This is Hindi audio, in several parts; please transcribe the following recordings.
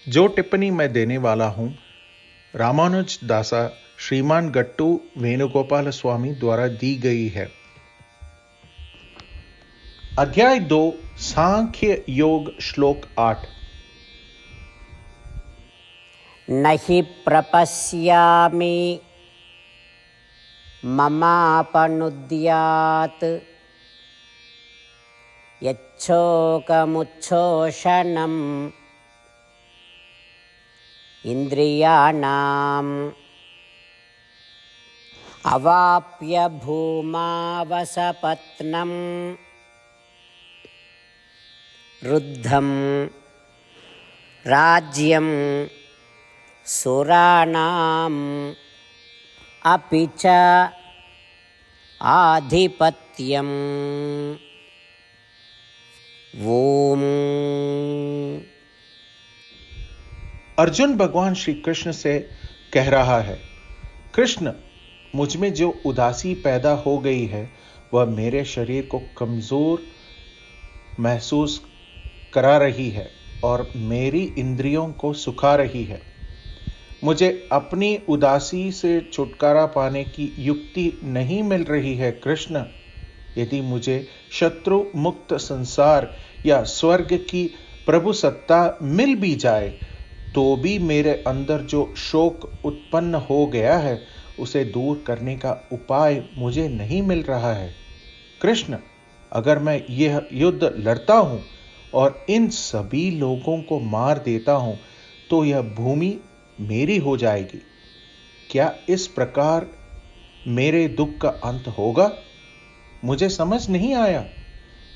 जो टिप्पणी मैं देने वाला हूं रामानुज दासा श्रीमान गट्टू वेणुगोपाल स्वामी द्वारा दी गई है। अध्याय 2 सांख्य योग श्लोक 8। नहि प्रपश्यामि ममापनुद्यात् यच्छोकमुच्छोषणम् इन्द्रियाणाम् अवाप्य भूमावसपत्नं रुद्धं राज्यं सुराणाम् अपि च आधिपत्यम्। ओम। अर्जुन भगवान श्री कृष्ण से कह रहा है, कृष्ण, मुझ में जो उदासी पैदा हो गई है वह मेरे शरीर को कमजोर महसूस करा रही है और मेरी इंद्रियों को सुखा रही है। मुझे अपनी उदासी से छुटकारा पाने की युक्ति नहीं मिल रही है। कृष्ण, यदि मुझे शत्रु मुक्त संसार या स्वर्ग की प्रभु सत्ता मिल भी जाए तो भी मेरे अंदर जो शोक उत्पन्न हो गया है उसे दूर करने का उपाय मुझे नहीं मिल रहा है। कृष्ण, अगर मैं यह युद्ध लड़ता हूं और इन सभी लोगों को मार देता हूं तो यह भूमि मेरी हो जाएगी। क्या इस प्रकार मेरे दुख का अंत होगा? मुझे समझ नहीं आया।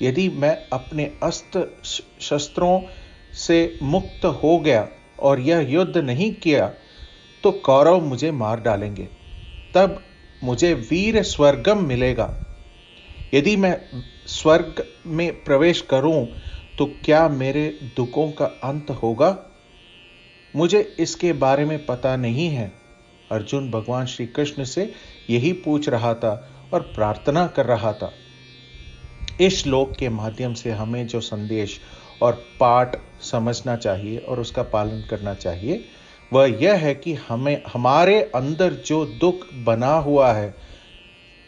यदि मैं अपने अस्त्र शस्त्रों से मुक्त हो गया और यह युद्ध नहीं किया तो कौरव मुझे मार डालेंगे, तब मुझे वीर स्वर्गम मिलेगा। यदि मैं स्वर्ग में प्रवेश करूं तो क्या मेरे दुखों का अंत होगा? मुझे इसके बारे में पता नहीं है। अर्जुन भगवान श्री कृष्ण से यही पूछ रहा था और प्रार्थना कर रहा था। इस श्लोक के माध्यम से हमें जो संदेश और पाठ समझना चाहिए और उसका पालन करना चाहिए वह यह है कि हमें हमारे अंदर जो दुख बना हुआ है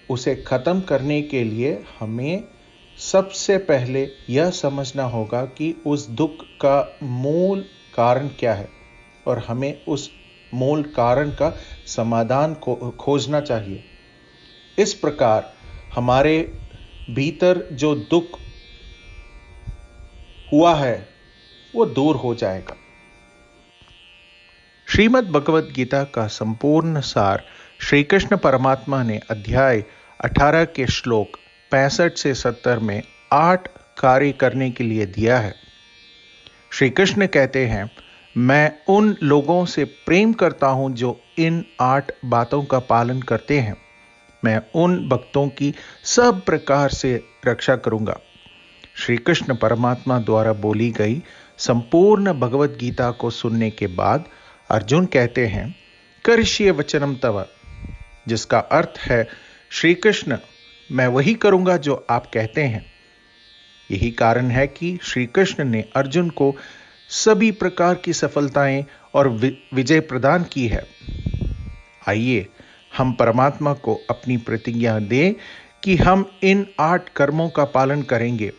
उसे खत्म करने के लिए हमें सबसे पहले यह समझना होगा कि उस दुख का मूल कारण क्या है और हमें उस मूल कारण का समाधान को खोजना चाहिए। इस प्रकार हमारे भीतर जो दुख हुआ है वो दूर हो जाएगा। श्रीमद् भगवद गीता का संपूर्ण सार श्री कृष्ण परमात्मा ने अध्याय 18 के श्लोक 65 से 70 में 8 कार्य करने के लिए दिया है। श्री कृष्ण कहते हैं, मैं उन लोगों से प्रेम करता हूं जो इन 8 बातों का पालन करते हैं। मैं उन भक्तों की सब प्रकार से रक्षा करूंगा। श्री कृष्ण परमात्मा द्वारा बोली गई संपूर्ण भगवद गीता को सुनने के बाद अर्जुन कहते हैं, करिष्ये वचनम तव, जिसका अर्थ है, श्री कृष्ण, मैं वही करूंगा जो आप कहते हैं। यही कारण है कि श्री कृष्ण ने अर्जुन को सभी प्रकार की सफलताएं और विजय प्रदान की है। आइए हम परमात्मा को अपनी प्रतिज्ञा दें कि हम इन 8 कर्मों का पालन करेंगे।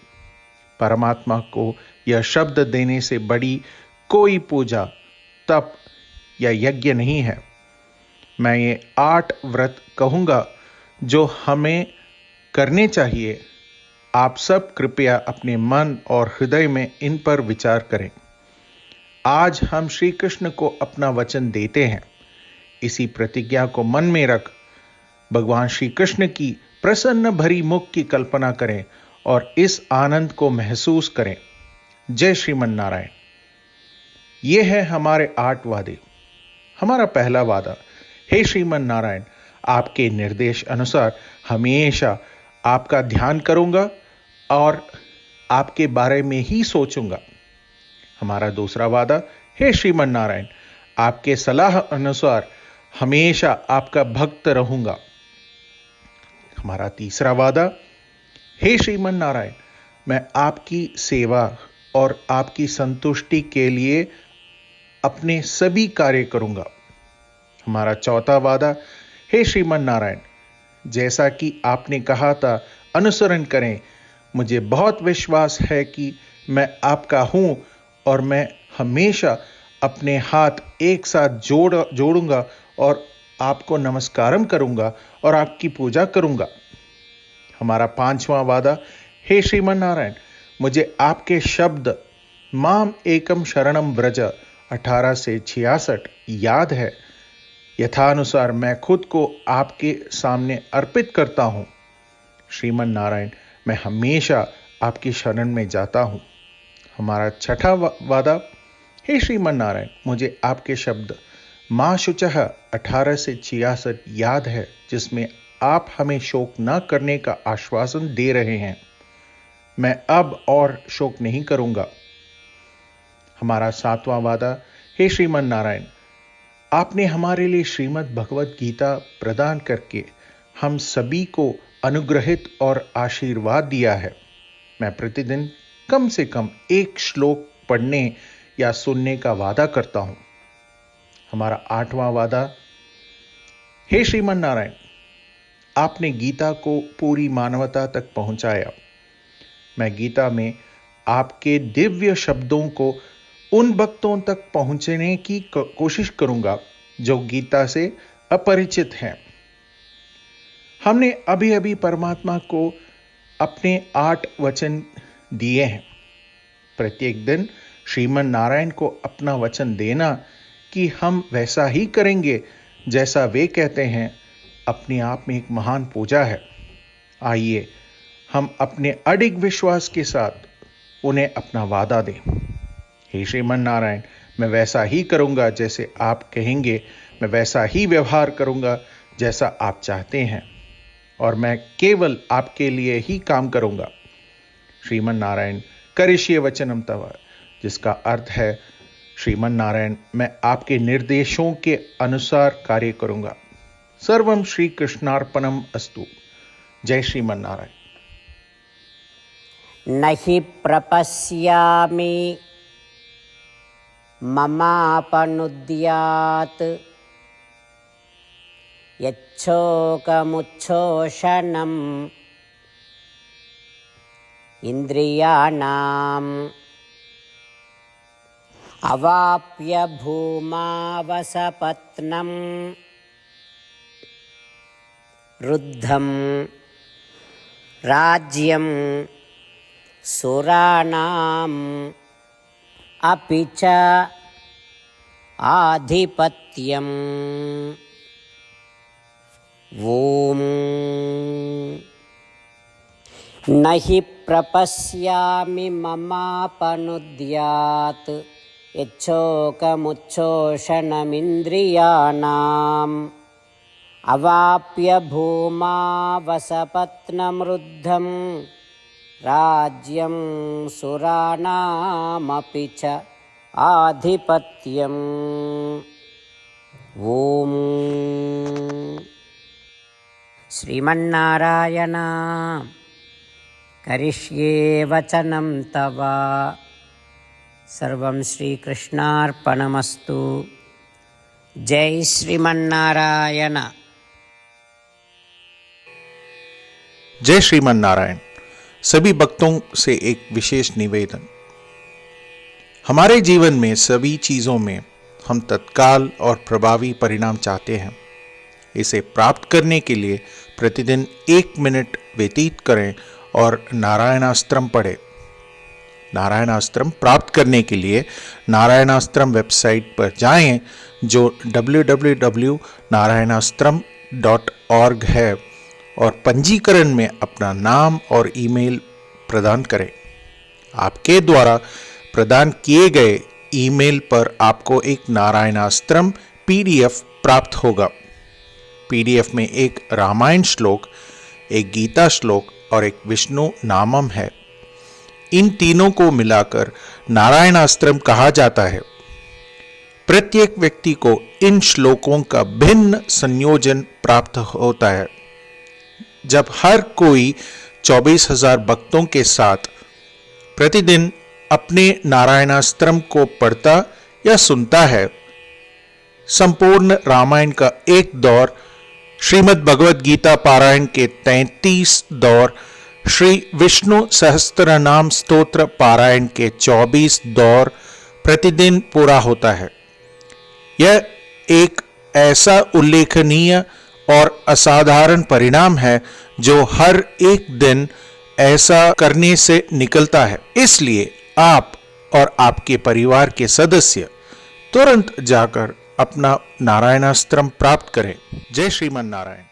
परमात्मा को यह शब्द देने से बड़ी कोई पूजा, तप या यज्ञ नहीं है। मैं ये 8 व्रत कहूंगा जो हमें करने चाहिए। आप सब कृपया अपने मन और हृदय में इन पर विचार करें। आज हम श्री कृष्ण को अपना वचन देते हैं। इसी प्रतिज्ञा को मन में रख भगवान श्री कृष्ण की प्रसन्न भरी मुख की कल्पना करें और इस आनंद को महसूस करें। जय श्रीमन नारायण। यह है हमारे 8 वादे। हमारा पहला वादा, हे श्रीमन नारायण, आपके निर्देश अनुसार हमेशा आपका ध्यान करूंगा और आपके बारे में ही सोचूंगा। हमारा दूसरा वादा, हे श्रीमन नारायण, आपके सलाह अनुसार हमेशा आपका भक्त रहूंगा। हमारा तीसरा वादा, हे श्रीमन नारायण, मैं आपकी सेवा और आपकी संतुष्टि के लिए अपने सभी कार्य करूंगा। हमारा चौथा वादा, हे श्रीमन नारायण, जैसा कि आपने कहा था अनुसरण करें। मुझे बहुत विश्वास है कि मैं आपका हूं और मैं हमेशा अपने हाथ एक साथ जोड़ूंगा और आपको नमस्कारम करूंगा और आपकी पूजा करूंगा। हमारा पांचवा वादा, हे श्रीमन नारायण, मुझे आपके शब्द माम एकम शरणम व्रज 18 से 66 याद है। यथानुसार मैं खुद को आपके सामने अर्पित करता हूं। श्रीमन नारायण, मैं हमेशा आपकी शरण में जाता हूं। हमारा छठा वादा, हे श्रीमन नारायण, मुझे आपके शब्द मां शुचः 18 से 66 याद है, जिसमें आप हमें शोक न करने का आश्वासन दे रहे हैं। मैं अब और शोक नहीं करूंगा। हमारा सातवां वादा, हे श्रीमन नारायण, आपने हमारे लिए श्रीमद् भगवत गीता प्रदान करके हम सभी को अनुग्रहित और आशीर्वाद दिया है। मैं प्रतिदिन कम से कम एक श्लोक पढ़ने या सुनने का वादा करता हूं। हमारा आठवां वादा, हे श्रीमन नारायण, आपने गीता को पूरी मानवता तक पहुंचाया। मैं गीता में आपके दिव्य शब्दों को उन भक्तों तक पहुंचने की कोशिश करूंगा जो गीता से अपरिचित हैं। हमने अभी अभी परमात्मा को अपने 8 वचन दिए हैं। प्रत्येक दिन श्रीमन नारायण को अपना वचन देना कि हम वैसा ही करेंगे जैसा वे कहते हैं, अपने आप में एक महान पूजा है। आइए हम अपने अडिग विश्वास के साथ उन्हें अपना वादा दें। हे श्रीमन नारायण, मैं वैसा ही करूंगा जैसे आप कहेंगे, मैं वैसा ही व्यवहार करूंगा जैसा आप चाहते हैं, और मैं केवल आपके लिए ही काम करूंगा। श्रीमन नारायण, करिष्ये वचनम तव, जिसका अर्थ है, श्रीमन नारायण, मैं आपके निर्देशों के अनुसार कार्य करूंगा। सर्वम श्री कृष्णार्पणम अस्तु। जय श्रीमन नारायण। नहि प्रपश्यामि ममापनुद्यात् यच्छोकमुच्छोषणम् इन्द्रियाणाम् अवाप्य भूमावसपत्नं रुद्धं राज्यं सुराणाम् अपि च आधिपत्यम्। ॐ न हि प्रपश्यामि ममापनुद्यात् यच्छोकमुच्छोषणमिन्द्रियाणाम् अवाप्य भूमावसपत्नमृद्धं राज्यं सुराणामपि च आधिपत्यम्। ॐ श्रीमन्नारायण, करिष्ये वचनं तव। सर्वं श्रीकृष्णार्पणमस्तु। जय श्रीमन्नारायण। जय श्रीमन नारायण। सभी भक्तों से एक विशेष निवेदन। हमारे जीवन में सभी चीजों में हम तत्काल और प्रभावी परिणाम चाहते हैं। इसे प्राप्त करने के लिए प्रतिदिन 1 मिनट व्यतीत करें और नारायणास्त्रम पढ़ें। नारायणास्त्रम प्राप्त करने के लिए नारायणास्त्रम वेबसाइट पर जाएं, जो www.narayanaastram.org है, और पंजीकरण में अपना नाम और ईमेल प्रदान करें। आपके द्वारा प्रदान किए गए ईमेल पर आपको एक नारायणास्त्रम PDF प्राप्त होगा। PDF में एक रामायण श्लोक, एक गीता श्लोक और एक विष्णु नामम है। इन तीनों को मिलाकर नारायणास्त्रम कहा जाता है। प्रत्येक व्यक्ति को इन श्लोकों का भिन्न संयोजन प्राप्त होता है। जब हर कोई 24,000 भक्तों के साथ प्रतिदिन अपने नारायणास्त्रम को पढ़ता या सुनता है, संपूर्ण रामायण का एक दौर, श्रीमद् भगवद गीता पारायण के 33 दौर, श्री विष्णु सहस्त्रनाम स्तोत्र पारायण के 24 दौर प्रतिदिन पूरा होता है। यह एक ऐसा उल्लेखनीय और असाधारण परिणाम है जो हर एक दिन ऐसा करने से निकलता है। इसलिए आप और आपके परिवार के सदस्य तुरंत जाकर अपना नारायणास्त्रम प्राप्त करें। जय श्रीमन नारायण।